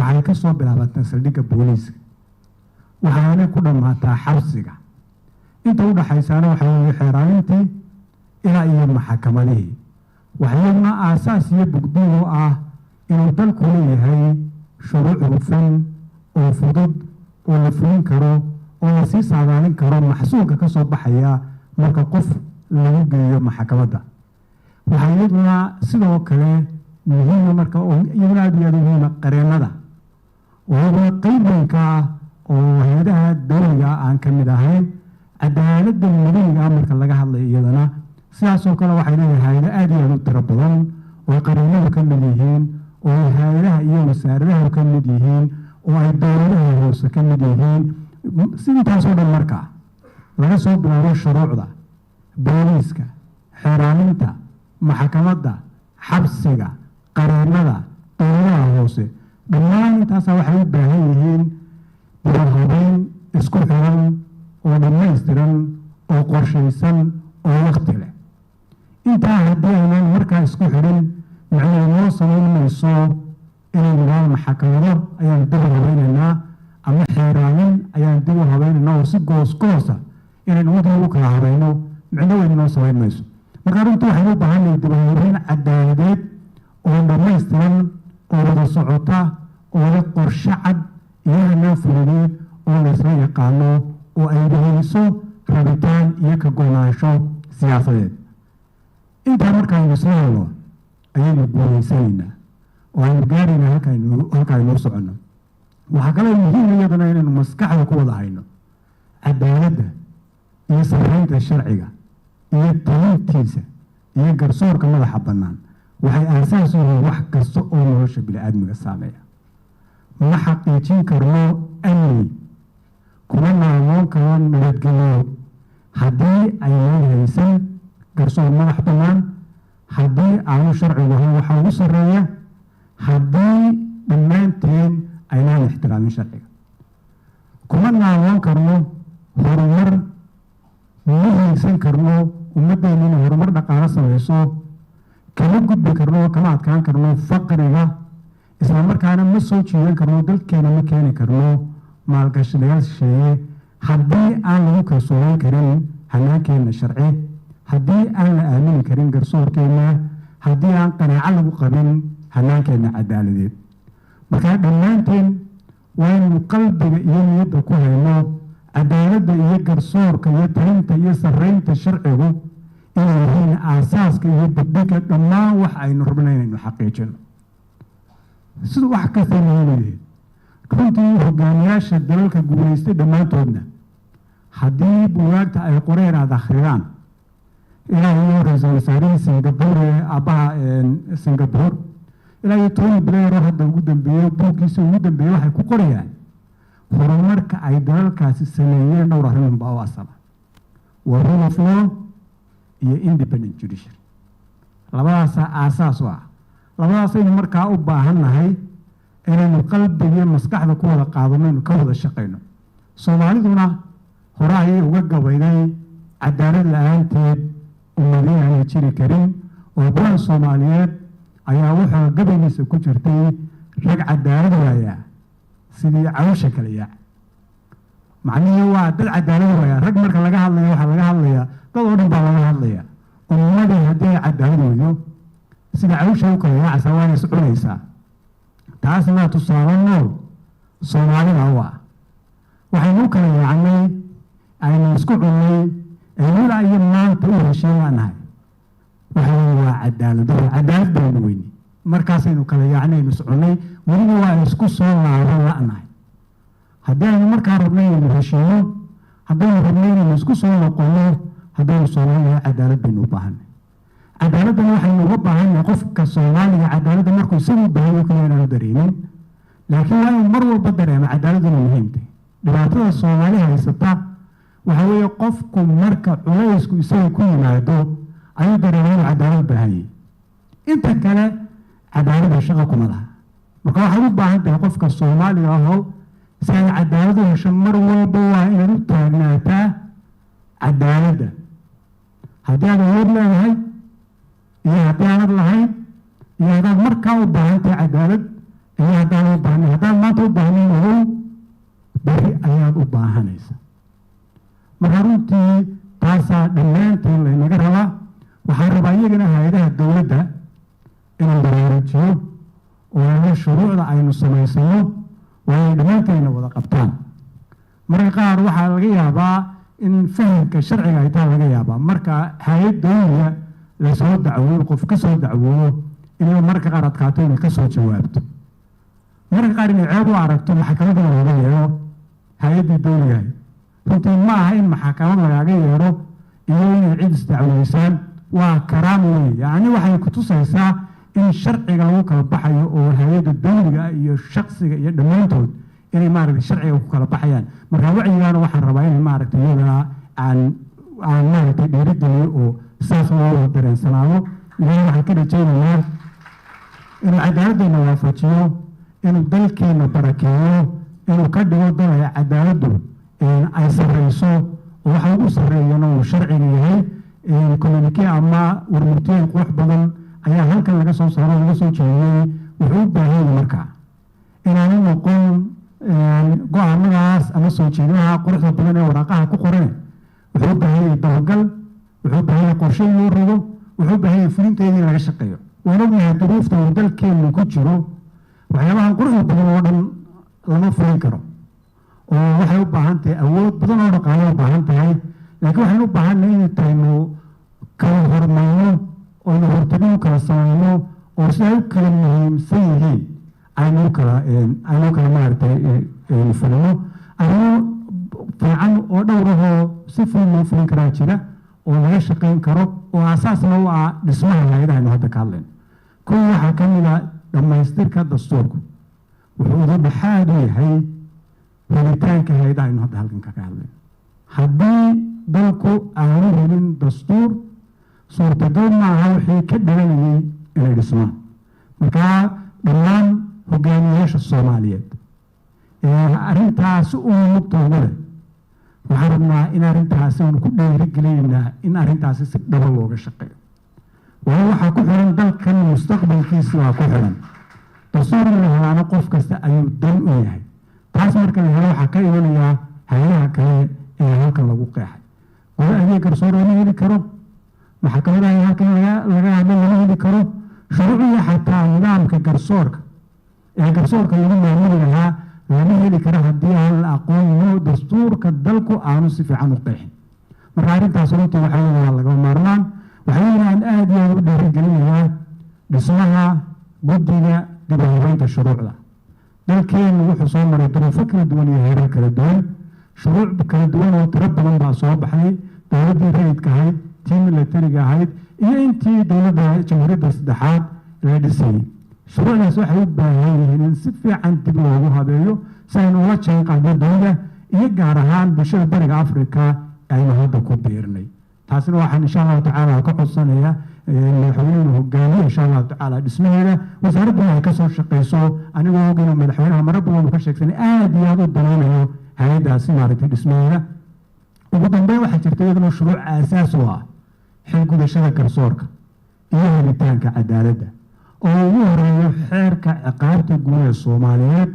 waxay ka soo bilaabataa saldhigga booliiska waxaana ku dhammaataa xabsiga inta u dhaxaysaana waxa weeye xeeraalintii ilaa iyo maxakamadihii waxayaguna aasaas iyo bugdiin u ah inuu dalku leeyahay shuruuc hufan oo fudud oo la fulin karo oo la sii saadaalin karo maxsuulka ka soo baxaya marka qof lagu geeyo maxkamadda waxaa iyaduna sidoo kale muhiima marka iyaduna aad iyo aad muhiima qareennada oo qayb weyn ka ah oo hay-adaha dowliga aan ka mid ahayn cadaaladda madaniga marka laga hadlayo iyadana sidaasoo kale waxay leedahay hay-ado aad iyo aad u tiro badan oo qareennadu ka mid yihiin oo hay-adaha iyo wasaaradaha ka mid yihiin oo ay dowladaha hoose ka mid yihiin intaasoo dhan markaa laga soo bilaabo shuruucda booliiska xeeraalinta maxkamadda xabsiga qareennada dowladaha hoose dhammaan intaasa waxay u baahan yihiin habeyn isku xiran oo dhammaystiran oo qorshaysan oo wakti leh intaa haddii aynan markaa isku xirin macnaheed noo samayn mayso inay nidhaahdo maxkamado ayaan dib u habaynaynaa ama xeeraanin ayaan dib u habaynaynaa oo si goos-goosa inaynu wadii ugu kala habayno micno weyn noo samayn mayso marka runtii waxaynu u baahannahay dib u habayn cadaaladeed oo dhammaystiran oo wada socota oo leh qorshe cad iyo hanaan fulineed oo laysla yaqaano oo ay dhahayso rabitaan iyo ka go'naansho siyaasadeed intaa markaaynu isla helno ayaynu guulaysanaynaa oo aynu gaaraynaa halka aynuu soconno waxaa kaloo muhiim iyaduna inaynu maskaxda ku wada hayno cadaaladda iyo sarreynta sharciga iyo talintiisa iyo garsoorka madaxa bannaan waxay aasaas u yihiin wax kasta oo nolosha bini-aadmiga saameeya ma xaqiijin karno amni kuma naamoon karo nabadgelyo haddii aynaan haysan garsoor madax bannaan haddii aanu sharcigu ahayn waxaa ugu sarreeya haddii dhammaanteen aynaan ixtiraamin sharciga kuma naamoon karno horumar ma haysan karno ummaddeena inay horumar dhaqaalo samayso kama gudbi karno kama adkaan karno faqriga isla markaana ma soo jiidan karno dalkeena ma keeni karno maalgashadayaal shisheeye haddii aan lagu kalsoonaan karin hanaankeenna sharci haddii aan la aamini karin garsoorkeenna haddii aan qanaaco lagu qabin hanaankeenna cadaaladeed markaa dhammaanteen waa inaynu qalbiga iyo niyadda ku hayno cadaaladda iyo garsoorka iyo talinta iyo sarreynta sharcigu inay yihiin aasaaska iyo degdega dhammaan wax aynu rabno inaynu xaqiijino sida wax kasta muhiimadeed runtii hogaamiyaasha dalalka guulaystay dhammaantoodna haddii buugaagta ay qoreen aada akhriyaan ilaa iyo ra-iisul wasaarihii singapore aabbaha singapore ilaa iyo Tony Blair oo hadda ugu dambeeyey buuggiisa ugu dambeeyey waxay ku qorayaan horumarka ay dalalkaasi sameeyeen dhowr arrin baa u asala waa rule of law iyo independent judiciary labadaas aasaas u ah labadaasaynu markaa u baahannahay inaynu qalbiga iyo maskaxda ku wada qaadano inaynu ka wada shaqayno soomaaliduna hore ayay uga gabayday cadaalad la-aanteed ummadii aanay jiri karin oo bulan soomaaliyeed ayaa wuxuu gabaygiisa ku jirtay rag cadaalad waayaa sidii cawsha kale yaa macnihii waa dad cadaalad waayaa rag marka laga hadlayo waxaa laga hadlayaa dad oo dhan baa laga hadlayaa ummadii haddii ay cadaalad weydo sida cawsha u kale yaacasa waana is cunaysaa taasna tusaale nool soomaalida u ah waxaynu u kala yaacnay aynu isku cunnay ilaa iyo maanta u heshiin laanahay waxaa waa cadaalad baynu weyni markaasaynu kala yaacnaynu is cunnay weliba waa isku soo laaban la'nahay haddii aynu markaa rabnay inaynu heshiino haddaynu rabnay inaynu isku soo noqonno haddaynu soomaaliya cadaalad baynu u baahanay cadaaladdan waxaynu uga baahannahay qofka soomaaliga cadaaladda markuu siduu baahayo kale inaanu dareemin laakiin waa inuu mar walba dareema cadaaladuna muhiimtay dhibaatada soomaali haysata waxa weeye qofku marka culaysku isaga ku yimaado ayuu dareema inuu cadaalad baahanyay inta kale cadaaladda shaqa kuma laha marka waxaad u baahan tahay qofka soomaaliga aho si ay cadaalad u hesho mar walba waa inaad u taagnaataa cadaaladda haddii aad awood leedahay iyo haddii aanad lahayn iyo haddaad markaa u baahan tahay cadaalad iyo haddaan u baahnayn haddaad مرهرونتي تاسا دمانتين لنقرها وحان ربا يجنا هيدها الدولة إن البريرتيو وأن الشروع عين السميسيو وأن دمانتين وضا قبطان مرقار وحا لغيابا إن فهم كشرعي هيتان لغيابا مركا هاي الدولة لسو دعوه وقف كسو دعوه إنه مركا قارت كاتون كسو جوابته مركا قارن عيبو عرفتو محكمة لغيابا هاي الدولة runtii ma aha in maxakamad lagaaga yeedho iyo inay cid isdacweysan waa karaam wey yacni waxay ku tusaysaa in sharciga lagu kala baxayo oo hay-adda dawliga iyo shaksiga iyo dhammaantood inay maaragtay sharciga ku kala baxayaan marka wacyigaana waxaan rabaa inay maaragtay iyadana aan maaragtay dhiirigeliyo oo saas loo dareensanaado ilaahay waxaan ka rajaynayaa inuu cadaaladdeena waafajiyo inuu dalkeena barakeeyo inuu ka dhigo dal ay cadaaladdu ay sarreyso oo waxa ugu sarreeyana uu sharciga yahay communique ama warmurtooyin qurux badan ayaa halkan laga soo saaro laga soo jeediyey wuxuu u baahan yahay markaa inaanu noqon go-aanadaas ama soo jeedinaha quruxda badan ee waraaqaha ku qoran wuxuu u baahan yahay dabagal wuxuu u baahan yahay qorshe in loo rogo wuxuu u baahan yahay fulinteeda in laga shaqeeyo waan ognahay duruufta uu dalkeenu ku jiro waxyaabahan quruxda badan oo dhan lama fulin karo oo waxay u baahan tahay awood badan oo dhaqaale u baahan tahay laakiin waxaynu u baahannahay inaynu kala hormayno oynu hortagin kala samayno oo si ay u kala muhiimsan yihiin aynu kala maaragtay fulino arrimo fiican oo dhowrahoo si fudud loo fulin karaa jira oo laga shaqayn karo oo aasaasna u ah dhismaha hay-adaha aynu hadda ka hadlayno kow waxaa ka mid a dhammaystirka dastuurku wuxuu ududhexaad u yahay helitaanka hay-adaha aynu hadda halkan kaga hadlayno haddii dalku aanu helin dastuur suurtagal maaha wixii ka dhalanayay inay dhismaan markaa dhammaan hogaamiyayaasha soomaaliyeed arrintaasi uu mugtooda leh waxaan rabnaa in arrintaasi aynu ku dhiirigeliynaa in arrintaasi si dhaba looga shaqeeyo waayo waxaa ku xiran dalkan mustaqbalkiisi waa ku xiran dastuur in la helaana qof kasta ayuu dan u yahay taas marka la helo waxaa ka imanayaa hay-adaha kale ee halkan lagu qeexay gole adeeg garsoor lama heli karo maxkamadaha halkan laga hadlo lama heli karo shuruuciya xataa nidaamka garsoorka ee garsoorka lagu maamuli lahaa lama heli karo haddii aan la aqoonino dastuurka dalku aanu si fiican u qeexin marka arrintaas runtii waxaa waa laga maarmaan waxaa weeyaan aad iyo aad u dhiirigelinayaa dhismaha guddiga dib u habeynta shuruucda dalkeenu wuxuu soo maray duruufo kala duwan iyo heerar kala duwan shuruuc kala duwan oo tiro badan baa soo baxday dowladdii rayidka ahayd tii milatariga ahayd iyo intii dowladda jamhuuriyadda saddexaad la dhisayay shuruucdaas waxay u baahan yihiin in si fiican dib loogu habeeyo si aynu ula jaan qaadno dunida iyo gaar ahaan bulshada bariga afrika aynu hadda ku biirnay taasina waxaan insha allahu tacaala ka codsanayaa madaxweynuhu hogaamiye insha allahu tacaala dhismaheeda wasaaraduna ay kasoo shaqeyso anigoo og inuu madaxweynaha mara badan ka sheegsanay aad iyo aad u danaynayo hay-addaasi maaragtay dhismaheeda ugu dambeyn waxaa jirta iyaduna shuruuc aasaas u ah xil gudashada garsoorka iyo helitaanka cadaaladda oo ugu horeeyo xeerka ciqaabta guud ee soomaaliyeed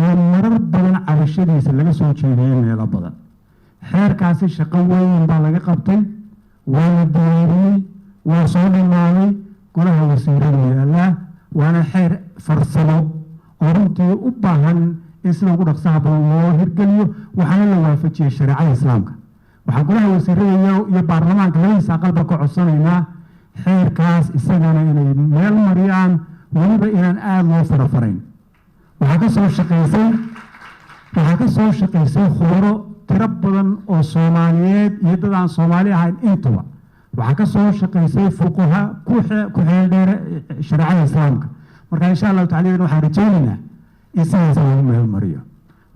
oo marar badan cabashadiisa laga soo jeediyey meelo badan xeerkaasi shaqo weyn baa laga qabtay waa la diyaariyey waa soo dhamaaday golaha wasiirada yaallaa waana xeer farsamo oo runtii u baahan in sida ugu dhaqsaha badan loo hirgeliyo waxaana la waafajiyey shareecada islaamka waxaa golaha wasiirada iyo baarlamaanka labadiisa aqalba ka codsanaynaa xeerkaas isagana inay meel mariyaan weliba inaan aada loo farafarayn waxaa ka soo shaqaysay khubaro tiro badan oo soomaaliyeed iyo dad aan soomaali ahayn intuba waxaa ka soo shaqaysay fuqaha ku xeel dheere shareecada islaamka marka insha allahu tacala waxaan rajaynaynaa in sidaas lagu meel mariyo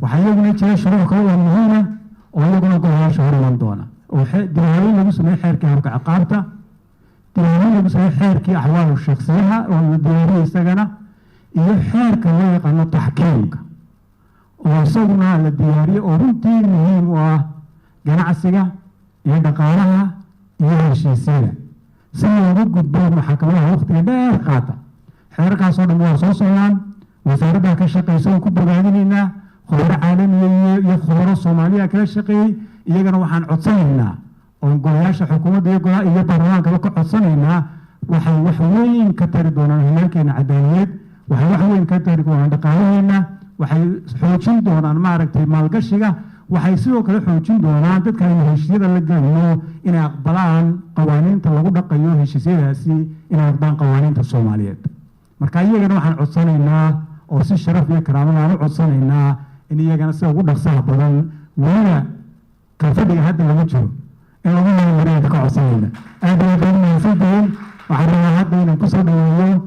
waxaa iyaguna jira shuruuc kale oo muhiima oo iyaguna golayaasha hor iman doona oo dibahaaweyn lagu sameeyey xeerkii habka ciqaabta dibahaaweyn lagu sameeyey xeerkii axwaalu shaksiyaha oo la diyaariyey isagana iyo xeerka loo yaqaano taxkiimka oo isaguna la diyaariyey oo runtii muhiim u ah ganacsiga iyo dhaqaalaha iyo heshiisyada si looga gudbo maxkamadaha waqtiga dheer qaata xeerarkaasoo dhan waa soo socdaan wasaaradda ka shaqeysa oo ku bogaadinaynaa khubaro caalamiya iyo khubaro soomaaliya kala shaqeeyey iyagana waxaan codsanaynaa oo golayaasha xukuumadda iyo baarlamaankaba ka codsanaynaa waxay wax weyn ka tari doonaan hanaankeena cadaaladeed waxay wax weyn ka tari doonaan dhaqaalaheena waxay xoojin doonaan maaragtay maalgashiga waxay sidoo kale xoojin doonaan dadka aynu heshiisyada la gelino inay aqbalaan qawaaniinta lagu dhaqayo heshiisyadaasi inay aqbalaan qawaaniinta Soomaaliyeed marka iyagana waxaan codsanaynaa oo si sharaf iyo karaamo aan u codsanaynaa in iyagana si ugu dhaqsaha badan wada ka fadhiga hadda lagu jiro in lagu mariyo ka codsanayna aad iyo aad u mahadsantihiin waxaan rabaa hadda inaan ku soo dhaweeyo